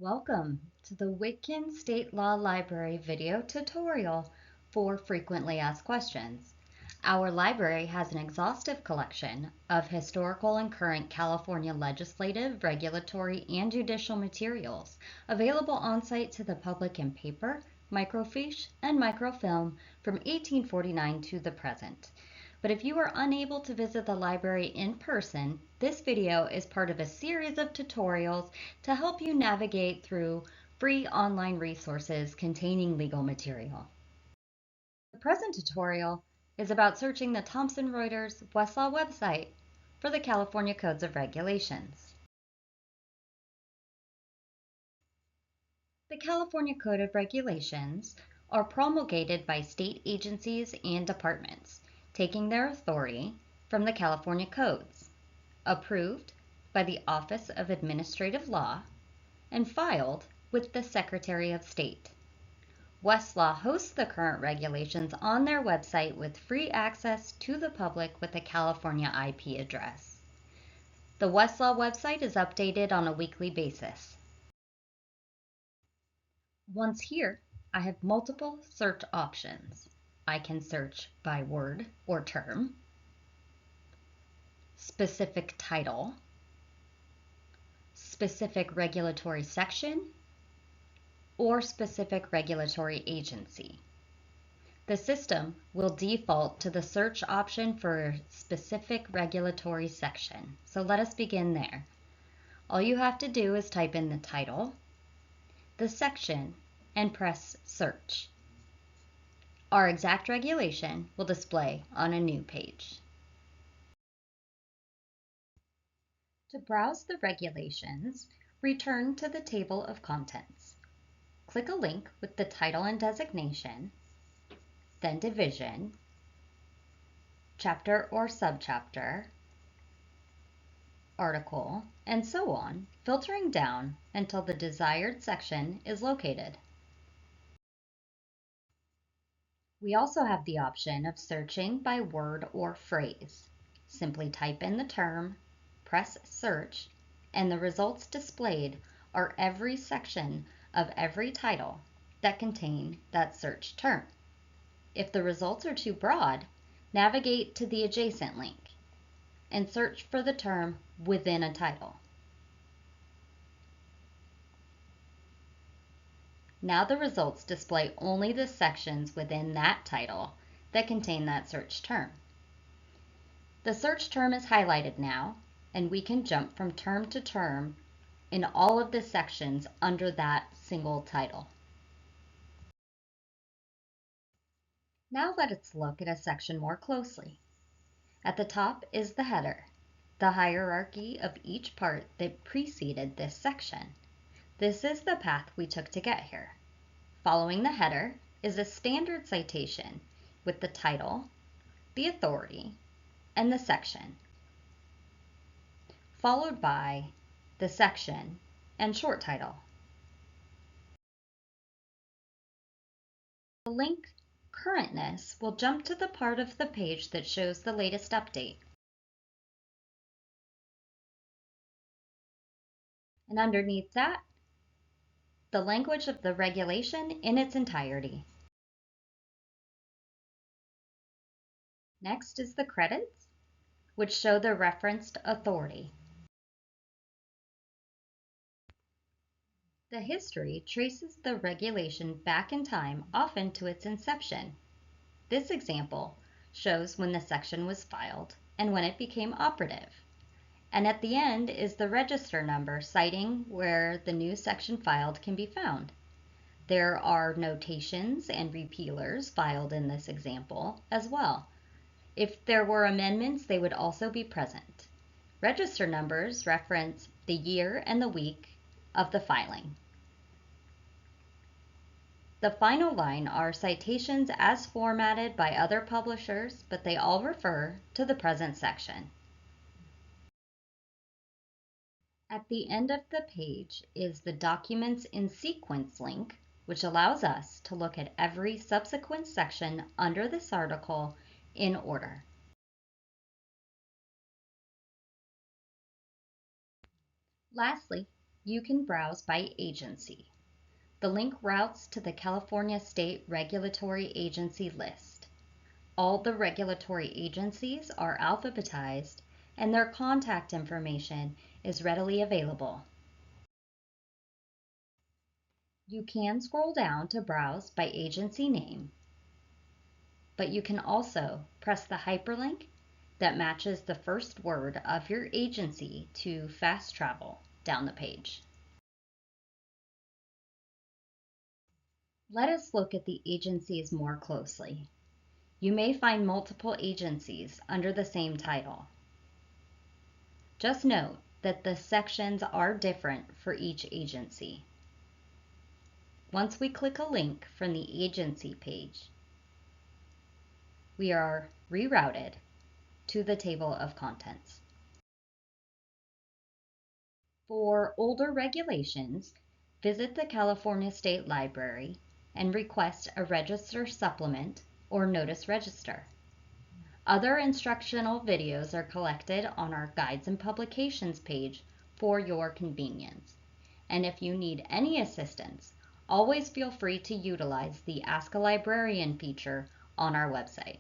Welcome to the Witkin State Law Library video tutorial for frequently asked questions. Our library has an exhaustive collection of historical and current California legislative, regulatory, and judicial materials available on-site to the public in paper, microfiche, and microfilm from 1849 to the present. But if you are unable to visit the library in person, this video is part of a series of tutorials to help you navigate through free online resources containing legal material. The present tutorial is about searching the Thomson Reuters Westlaw website for the California Codes of Regulations. The California Code of Regulations are promulgated by state agencies and departments, taking their authority from the California Codes, approved by the Office of Administrative Law, and filed with the Secretary of State. Westlaw hosts the current regulations on their website with free access to the public with a California IP address. The Westlaw website is updated on a weekly basis. Once here, I have multiple search options. I can search by word or term, specific title, specific regulatory section, or specific regulatory agency. The system will default to the search option for specific regulatory section. So let us begin there. All you have to do is type in the title, the section, and press search. Our exact regulation will display on a new page. To browse the regulations, return to the table of contents. Click a link with the title and designation, then division, chapter or subchapter, article, and so on, filtering down until the desired section is located. We also have the option of searching by word or phrase. Simply type in the term, press search, and the results displayed are every section of every title that contain that search term. If the results are too broad, navigate to the adjacent link and search for the term within a title. Now the results display only the sections within that title that contain that search term. The search term is highlighted now, and we can jump from term to term in all of the sections under that single title. Now let us look at a section more closely. At the top is the header, the hierarchy of each part that preceded this section. This is the path we took to get here. Following the header is a standard citation with the title, the authority, and the section, followed by the section and short title. The link Currentness will jump to the part of the page that shows the latest update. And underneath that, the language of the regulation in its entirety. Next is the credits, which show the referenced authority. The history traces the regulation back in time, often to its inception. This example shows when the section was filed and when it became operative. And at the end is the register number citing where the new section filed can be found. There are notations and repealers filed in this example as well. If there were amendments, they would also be present. Register numbers reference the year and the week of the filing. The final line are citations as formatted by other publishers, but they all refer to the present section. At the end of the page is the Documents in Sequence link, which allows us to look at every subsequent section under this article in order. Lastly, You can browse by agency. The link routes to the California State Regulatory Agency list. All the regulatory agencies are alphabetized, and their contact information is readily available. You can scroll down to browse by agency name, but you can also press the hyperlink that matches the first word of your agency to fast travel down the page. Let us look at the agencies more closely. You may find multiple agencies under the same title. Just note that the sections are different for each agency. Once we click a link from the agency page, we are rerouted to the table of contents. For older regulations, visit the California State Library and request a register supplement or notice register. Other instructional videos are collected on our Guides and Publications page for your convenience. And if you need any assistance, always feel free to utilize the Ask a Librarian feature on our website.